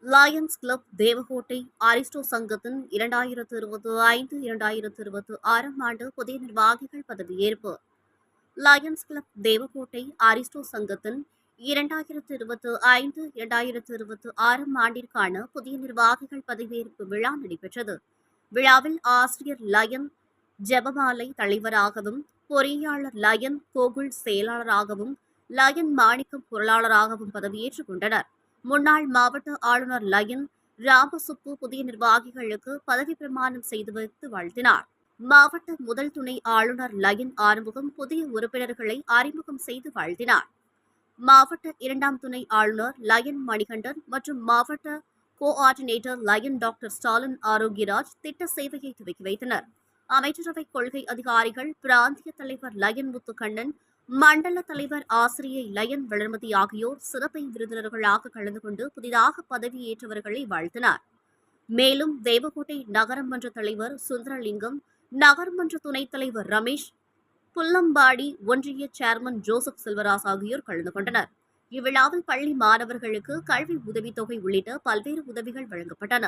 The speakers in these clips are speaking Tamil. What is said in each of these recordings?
லயன்ஸ் கிளப் தேவகோட்டை அரிஸ்டோ சங்கத்தின் 2025-2026 ஆண்டு புதிய நிர்வாகிகள் பதவியேற்பு. லயன்ஸ் கிளப் தேவகோட்டை அரிஸ்டோ சங்கத்தின் 2025-2026 ஆண்டிற்கான புதிய நிர்வாகிகள் பதவியேற்பு விழா நடைபெற்றது. விழாவில் ஆசிரியர் லயன் ஜெபமாலை தலைவராகவும், பொறியாளர் லயன் கோகுல் செயலாளராகவும், லயன் மாணிக்கம் பொருளாளராகவும் பதவியேற்றுக் கொண்டனர். முன்னாள் மாவட்ட ஆளுநர் லயன் ராமசுப்பு புதிய நிர்வாகிகளுக்கு பதவி பிரமாணம் செய்து வைத்து வாழ்த்தினார். மாவட்ட முதல் துணை ஆளுநர் லயன் ஆறுமுகம் புதிய உறுப்பினர்களை அறிமுகம் செய்து வாழ்த்தினார். மாவட்ட இரண்டாம் துணை ஆளுநர் லயன் மணிகண்டன் மற்றும் மாவட்ட coordinator lion doctor Stalin Arokiaraj திட்ட சேவையை துவக்கி வைத்தனர். அமைச்சரவை கொள்கை அதிகாரிகள், பிராந்திய தலைவர் லயன் முத்துக்கண்ணன், மண்டல தலைவர் ஆசிரியை லயன் வளர்மதி ஆகியோர் சிறப்பு விருந்தினர்களாக கலந்து கொண்டு புதிதாக பதவியேற்றவர்களை வாழ்த்தினார். மேலும் தேவகோட்டை நகரமன்ற தலைவர் சுந்தரலிங்கம், நகர்மன்ற துணைத் தலைவர் ரமேஷ், புல்லம்பாடி ஒன்றிய சேர்மன் ஜோசப் செல்வராஜ் ஆகியோர் கலந்து கொண்டனர். இவ்விழாவில் பள்ளி மாணவர்களுக்கு கல்வி உதவித்தொகை உள்ளிட்ட பல்வேறு உதவிகள் வழங்கப்பட்டன.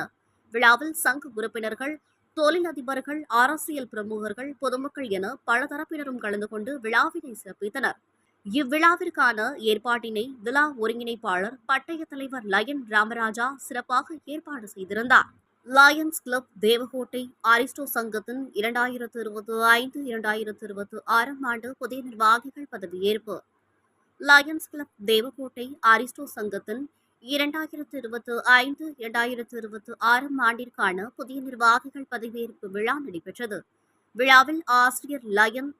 விழாவில் சங்க உறுப்பினர்கள், தொழிலதிபர்கள், அரசியல் பிரமுகர்கள், பொதுமக்கள் என பல தரப்பினரும் கலந்து கொண்டு விழாவினை சிறப்பித்தனர். இவ்விழாவிற்கான ஏற்பாட்டினை விழா ஒருங்கிணைப்பாளர் பட்டய தலைவர் லயன் ராமராஜா சிறப்பாக ஏற்பாடு செய்திருந்தார். லயன்ஸ் கிளப் தேவகோட்டை அரிஸ்டோ சங்கத்தின் 2025-2026 ஆண்டு புதிய நிர்வாகிகள் பதவியேற்பு. லயன்ஸ் கிளப் தேவகோட்டை அரிஸ்டோ சங்கத்தின் 2025-2026 ஆண்டிற்கான புதிய நிர்வாகிகள் பதவியேற்பு விழா நடைபெற்றது. விழாவில் ஆசிரியர் லயன்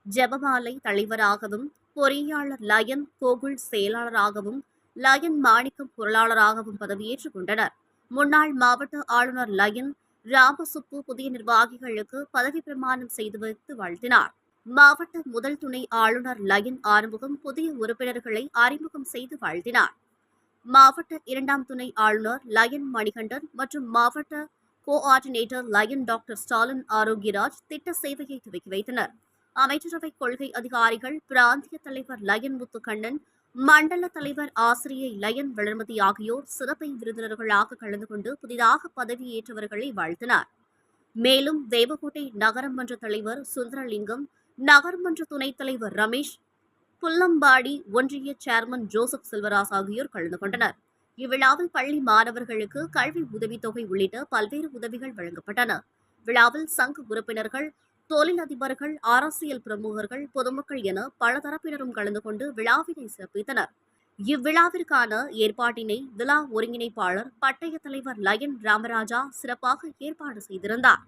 ஜெபமாலை தலைவராகவும், பொறியாளர் லயன் கோகுல் செயலாளராகவும், லயன் மாணிக்கம் பொருளாளராகவும் பதவியேற்றுக் கொண்டனர். முன்னாள் மாவட்ட ஆளுநர் லயன் ராமசுப்பு புதிய நிர்வாகிகளுக்கு பதவி பிரமாணம் செய்து வைத்து வாழ்த்தினார். மாவட்ட முதல் துணை ஆளுநர் லயன் ஆறுமுகம் புதிய உறுப்பினர்களை அறிமுகம் செய்து வாழ்த்தினார். மாவட்ட இரண்டாம் துணை ஆளுநர் லயன் மணிகண்டன் மற்றும் மாவட்ட coordinator lion doctor Stalin Arokiaraj திட்ட சேவையை துவக்கி வைத்தனர். அமைச்சரவை கொள்கை அதிகாரிகள், பிராந்திய தலைவர் லயன் முத்துக்கண்ணன், மண்டல தலைவர் ஆசிரியை லயன் வளர்மதி ஆகியோர் சிறப்பு விருந்தினர்களாக கலந்து கொண்டு புதிதாக பதவியேற்றவர்களை வாழ்த்தினார். மேலும் தேவகோட்டை நகரமன்ற தலைவர் சுந்தரலிங்கம், நகர்மன்ற துணைத் தலைவர் ரமேஷ், புல்லம்பாடி ஒன்றிய சேர்மன் ஜோசப் செல்வராஜ் ஆகியோர் கலந்து கொண்டனர். இவ்விழாவில் பள்ளி மாணவர்களுக்கு கல்வி உதவித்தொகை உள்ளிட்ட பல்வேறு உதவிகள் வழங்கப்பட்டன. விழாவில் சங்க உறுப்பினர்கள், தொழிலதிபர்கள், அரசியல் பிரமுகர்கள், பொதுமக்கள் என பல தரப்பினரும் கலந்து கொண்டு விழாவினை சிறப்பித்தனர். இவ்விழாவிற்கான ஏற்பாட்டினை விழா ஒருங்கிணைப்பாளர் பட்டய தலைவர் லயன் ராமராஜா சிறப்பாக ஏற்பாடு செய்திருந்தார்.